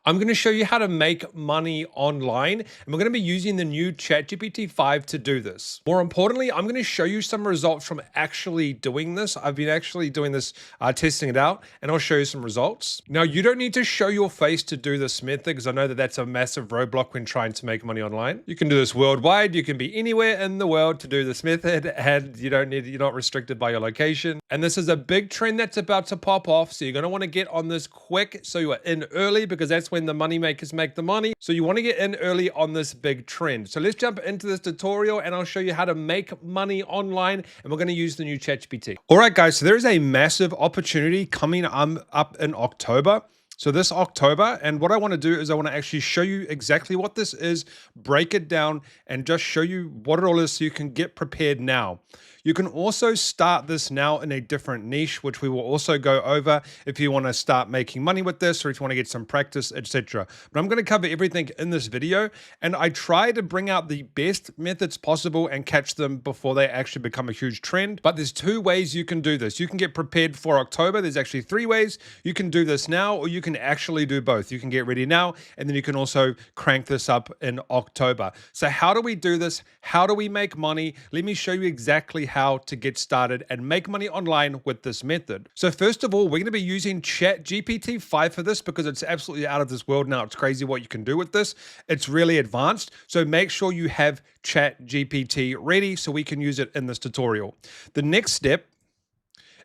I'm going to show you how to make money online, and we're going to be using the new ChatGPT-5 to do this. More importantly, I'm going to show you some results from actually doing this. I've been actually doing this, testing it out, and I'll show you some results. Now, you don't need to show your face to do this method, because I know that that's a massive roadblock when trying to make money online. You can do this worldwide. You can be anywhere in the world to do this method, and you're not restricted by your location. And this is a big trend that's about to pop off, so you're going to want to get on this quick so you are in early, because that's when the money makers make the money. So you want to get in early on this big trend. So let's jump into this tutorial and I'll show you how to make money online, and we're going to use the new ChatGPT. All right, guys, so there is a massive opportunity coming up in October. So this October, and what I want to do is I want to actually show you exactly what this is, break it down, and just show you what it all is so you can get prepared now. You can also start this now in a different niche, which we will also go over if you want to start making money with this, or if you want to get some practice, etc. But I'm going to cover everything in this video, and I try to bring out the best methods possible and catch them before they actually become a huge trend. But there's two ways you can do this. You can get prepared for October. There's actually three ways. You can do this now, or you can actually do both. You can get ready now, and then you can also crank this up in October. So how do we do this? How do we make money? Let me show you exactly how to get started and make money online with this method. So first of all, we're going to be using ChatGPT-5 for this, because it's absolutely out of this world now. It's crazy what you can do with this. It's really advanced. So make sure you have ChatGPT ready so we can use it in this tutorial. The next step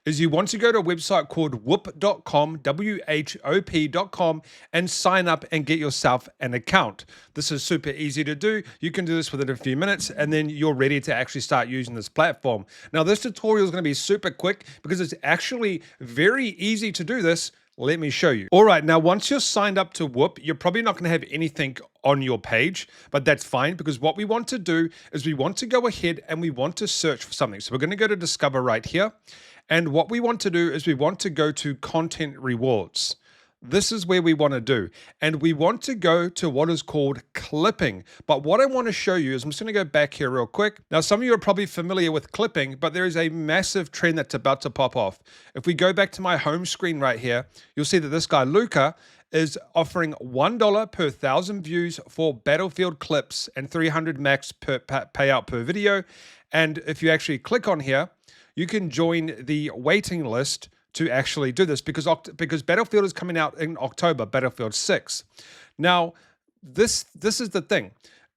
is you want to go to a website called whop.com, WHOP.com, and sign up and get yourself an account. This is super easy to do. You can do this within a few minutes, and then you're ready to actually start using this platform. Now, this tutorial is going to be super quick because it's actually very easy to do this. Let me show you. All right, now once you're signed up to Whop, you're probably not going to have anything on your page, but that's fine, because what we want to do is we want to go ahead and we want to search for something. So we're going to go to Discover right here. And what we want to do is we want to go to Content Rewards. This is where we want to do. And we want to go to what is called clipping. But what I want to show you is, I'm just going to go back here real quick. Now, some of you are probably familiar with clipping, but there is a massive trend that's about to pop off. If we go back to my home screen right here, you'll see that this guy, Luca, is offering $1 per 1,000 views for Battlefield clips and 300 max per payout per video. And if you actually click on here, you can join the waiting list to actually do this, because Battlefield is coming out in October, Battlefield 6. Now, this is the thing.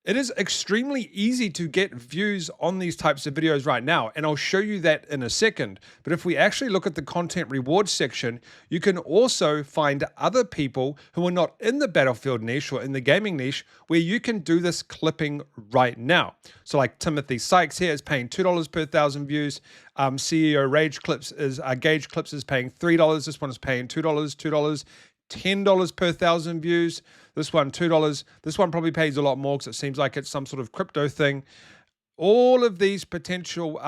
It is extremely easy to get views on these types of videos right now, and I'll show you that in a second. But if we actually look at the content rewards section, you can also find other people who are not in the Battlefield niche or in the gaming niche, where you can do this clipping right now. So like Timothy Sykes here is paying $2 per 1,000 views. CEO Gage Clips is paying $3. This one is paying $2, $10 per 1,000 views. This one, $2. This one probably pays a lot more because it seems like it's some sort of crypto thing. All of these potential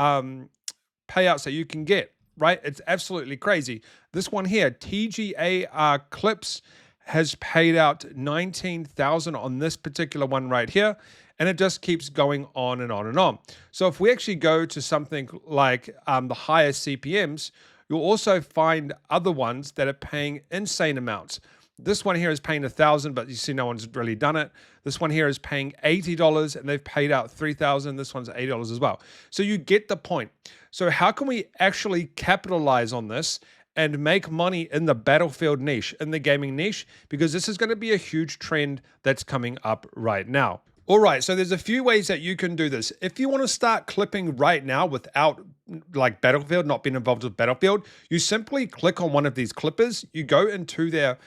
payouts that you can get, right? It's absolutely crazy. This one here, TGA Clips, has paid out $19,000 on this particular one right here. And it just keeps going on and on and on. So if we actually go to something like the higher CPMs, you'll also find other ones that are paying insane amounts. This one here is paying $1,000, but you see no one's really done it. This one here is paying $80, and they've paid out $3,000. This one's $80 as well. So you get the point. So how can we actually capitalize on this and make money in the Battlefield niche, in the gaming niche? Because this is going to be a huge trend that's coming up right now. All right, so there's a few ways that you can do this. If you want to start clipping right now without like Battlefield, not being involved with Battlefield, you simply click on one of these clippers, you go into their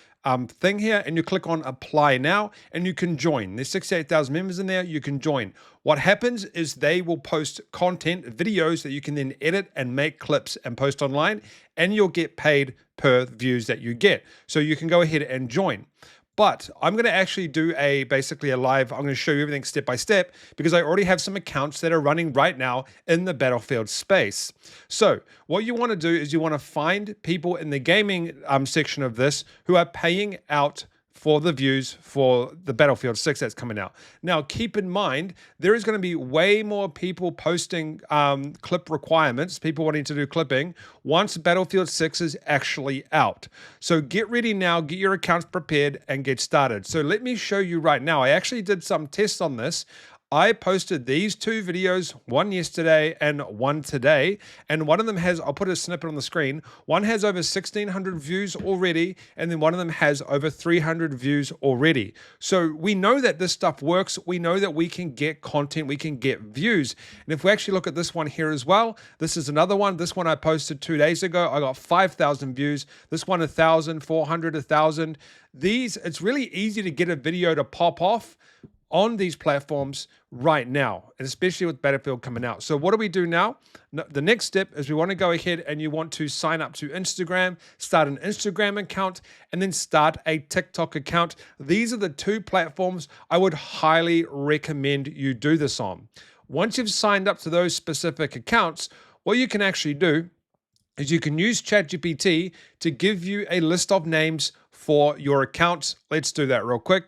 thing here, and you click on apply now, and you can join. There's 68,000 members in there, you can join. What happens is they will post content, videos that you can then edit and make clips and post online, and you'll get paid per views that you get. So you can go ahead and join. But I'm going to actually do basically a live, I'm going to show you everything step by step, because I already have some accounts that are running right now in the Battlefield space. So what you want to do is you want to find people in the gaming section of this who are paying out for the views for the Battlefield 6 that's coming out. Now, keep in mind, there is going to be way more people posting clip requirements, people wanting to do clipping, once Battlefield 6 is actually out. So get ready now, get your accounts prepared, and get started. So let me show you right now. I actually did some tests on this. I posted these two videos, one yesterday and one today, and one of them has, I'll put a snippet on the screen, one has over 1,600 views already, and then one of them has over 300 views already. So we know that this stuff works. We know that we can get content, we can get views. And if we actually look at this one here as well, this is another one. This one I posted 2 days ago. I got 5,000 views. This one 1,000, 400, 1,000. These, it's really easy to get a video to pop off on these platforms right now, and especially with Battlefield coming out. So what do we do now? The next step is we want to go ahead and you want to sign up to Instagram, start an Instagram account, and then start a TikTok account. These are the two platforms I would highly recommend you do this on. Once you've signed up to those specific accounts, what you can actually do is you can use ChatGPT to give you a list of names for your accounts. Let's do that real quick.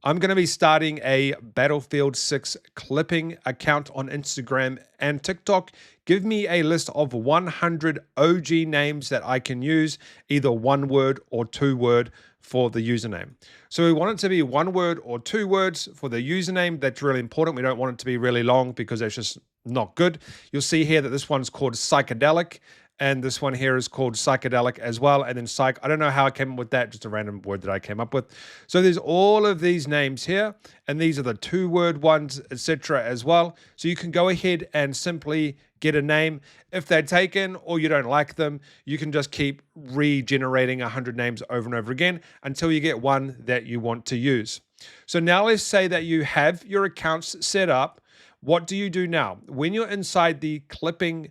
I'm going to be starting a Battlefield 6 clipping account on Instagram and TikTok. Give me a list of 100 OG names that I can use, either one word or two word for the username. So we want it to be one word or two words for the username. That's really important. We don't want it to be really long because that's just not good. You'll see here that this one's called Psychedelic. And this one here is called Psychedelic as well. And then Psych, I don't know how I came up with that, just a random word that I came up with. So there's all of these names here, and these are the two-word ones, etc. as well. So you can go ahead and simply get a name. If they're taken or you don't like them, you can just keep regenerating 100 names over and over again until you get one that you want to use. So now let's say that you have your accounts set up. What do you do now? When you're inside the clipping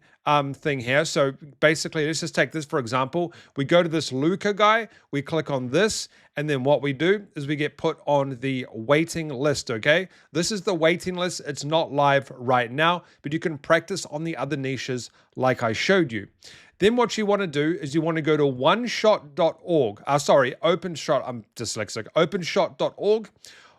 thing here, so basically, let's just take this for example. We go to this Luca guy, we click on this, and then what we do is we get put on the waiting list, okay? This is the waiting list. It's not live right now, but you can practice on the other niches like I showed you. Then what you want to do is you want to go to oneshot.org. OpenShot, I'm dyslexic, openshot.org,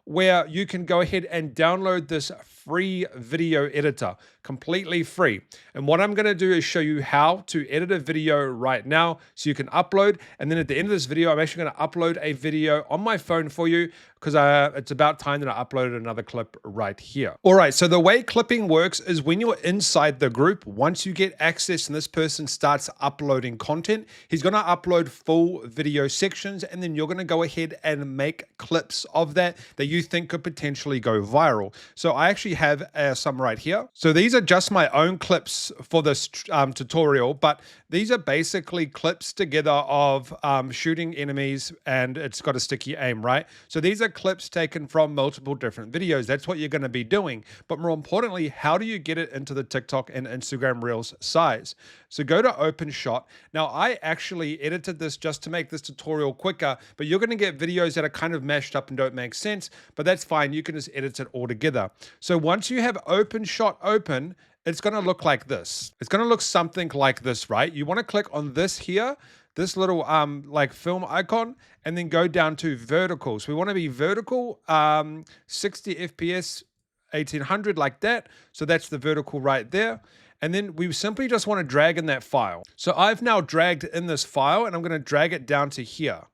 where you can go ahead and download this free video editor, completely free. And what I'm going to do is show you how to edit a video right now so you can upload. And then at the end of this video, I'm actually going to upload a video on my phone for you because it's about time that I uploaded another clip right here. All right, so the way clipping works is when you're inside the group, once you get access and this person starts uploading content, he's going to upload full video sections, and then you're going to go ahead and make clips of that you think could potentially go viral. So I actually have some right here. So these are just my own clips for this tutorial, but these are basically clips together of shooting enemies, and it's got a sticky aim, right? So these are clips taken from multiple different videos. That's what you're going to be doing. But more importantly, how do you get it into the TikTok and Instagram Reels size? So go to OpenShot. Now, I actually edited this just to make this tutorial quicker, but you're going to get videos that are kind of mashed up and don't make sense, but that's fine. You can just edit it all together. So once you have OpenShot open, it's going to look like this. It's going to look something like this, right? You want to click on this here, this little like film icon, and then go down to vertical. So we want to be vertical, 60 FPS, 1800 like that. So that's the vertical right there. And then we simply just want to drag in that file. So I've now dragged in this file, and I'm going to drag it down to here.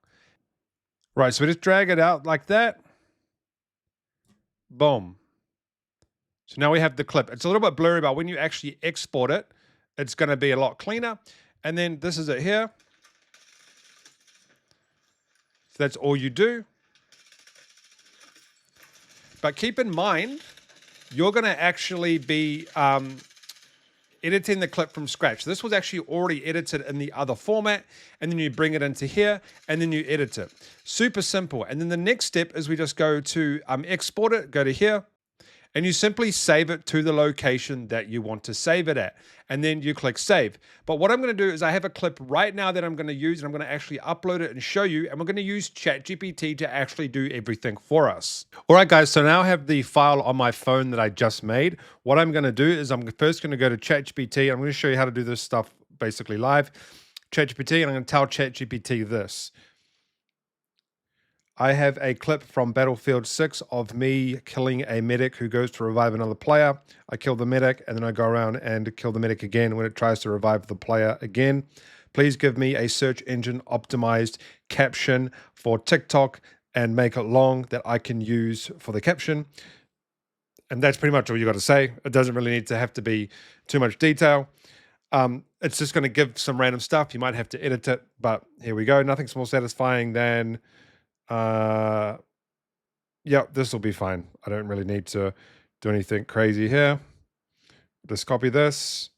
Right, so we just drag it out like that. Boom. So now we have the clip. It's a little bit blurry, but when you actually export it, it's going to be a lot cleaner. And then this is it here. So that's all you do. But keep in mind, you're going to actually be editing the clip from scratch. This was actually already edited in the other format, and then you bring it into here, and then you edit it. Super simple. And then the next step is we just go to export it, go to here, and you simply save it to the location that you want to save it at. And then you click save. But what I'm going to do is I have a clip right now that I'm going to use, and I'm going to actually upload it and show you, and we're going to use ChatGPT to actually do everything for us. All right, guys, so now I have the file on my phone that I just made. What I'm going to do is I'm first going to go to ChatGPT. I'm going to show you how to do this stuff basically live. ChatGPT, and I'm going to tell ChatGPT this. I have a clip from Battlefield 6 of me killing a medic who goes to revive another player. I kill the medic and then I go around and kill the medic again when it tries to revive the player again. Please give me a search engine optimized caption for TikTok and make it long that I can use for the caption. And that's pretty much all you got to say. It doesn't really need to have to be too much detail. It's just going to give some random stuff. You might have to edit it, but here we go. Nothing's more satisfying than, yeah, this will be fine. I don't really need to do anything crazy here. Just copy this.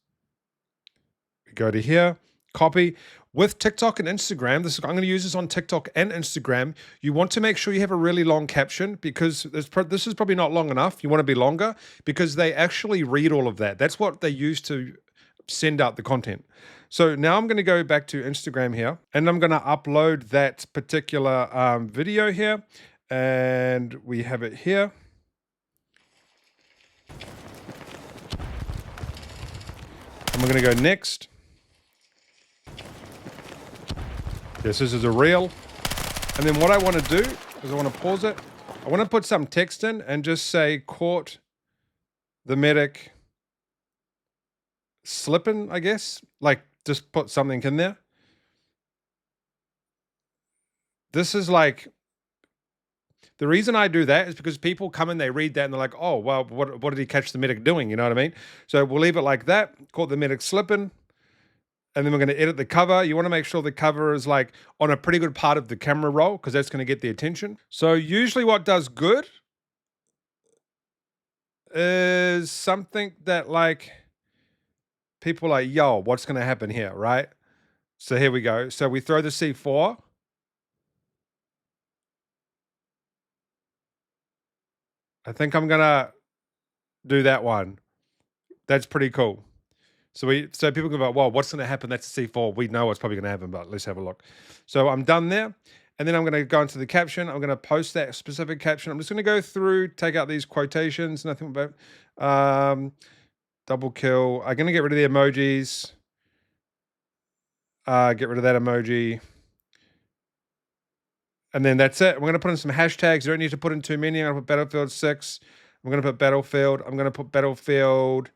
We go to here, copy. With TikTok and Instagram, I'm going to use this on TikTok and Instagram. You want to make sure you have a really long caption because this is probably not long enough. You want to be longer because they actually read all of that. That's what they use to send out the content. So now I'm going to go back to Instagram here and I'm going to upload that particular video here. And we have it here. And we're going to go next. This is a reel. And then what I want to do is I want to pause it. I want to put some text in and just say, caught the medic slipping, I guess. Like, just put something in there. This is like, the reason I do that is because people come and they read that and they're like, oh, well, what did he catch the medic doing? You know what I mean? So we'll leave it like that. Caught the medic slipping. And then we're going to edit the cover. You want to make sure the cover is like on a pretty good part of the camera roll because that's going to get the attention. So usually what does good is something that like people are like, yo, what's going to happen here, right? So here we go. So we throw the C4. I think I'm going to do that one. That's pretty cool. So people can go, well, what's going to happen? That's a C4. We know what's probably going to happen, but let's have a look. So I'm done there. And then I'm going to go into the caption. I'm going to post that specific caption. I'm just going to go through, take out these quotations, nothing about double kill. I'm going to get rid of the emojis. Get rid of that emoji. And then that's it. We're going to put in some hashtags. You don't need to put in too many. I'm going to put Battlefield 6. I'm going to put Battlefield. I'm going to put Battlefield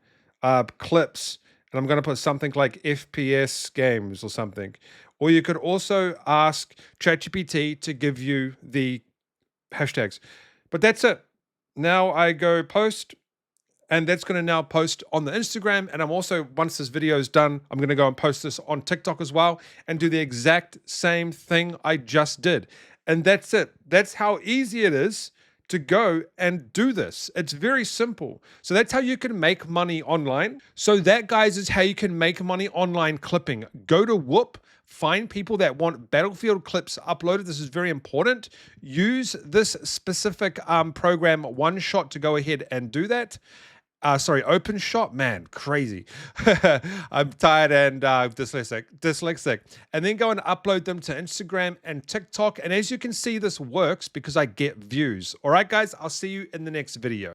clips. And I'm going to put something like FPS games or something. Or you could also ask ChatGPT to give you the hashtags. But that's it. Now I go post, and that's going to now post on the Instagram. And I'm also, once this video is done, I'm going to go and post this on TikTok as well and do the exact same thing I just did. And that's it. That's how easy it is to go and do this. It's very simple. So that's how you can make money online. So that, guys, is how you can make money online clipping. Go to Whop, find people that want Battlefield clips uploaded. This is very important. Use this specific program, OneShot, to go ahead and do that. OpenShot, man, crazy. I'm tired and dyslexic. And then go and upload them to Instagram and TikTok. And as you can see, this works because I get views. All right, guys, I'll see you in the next video.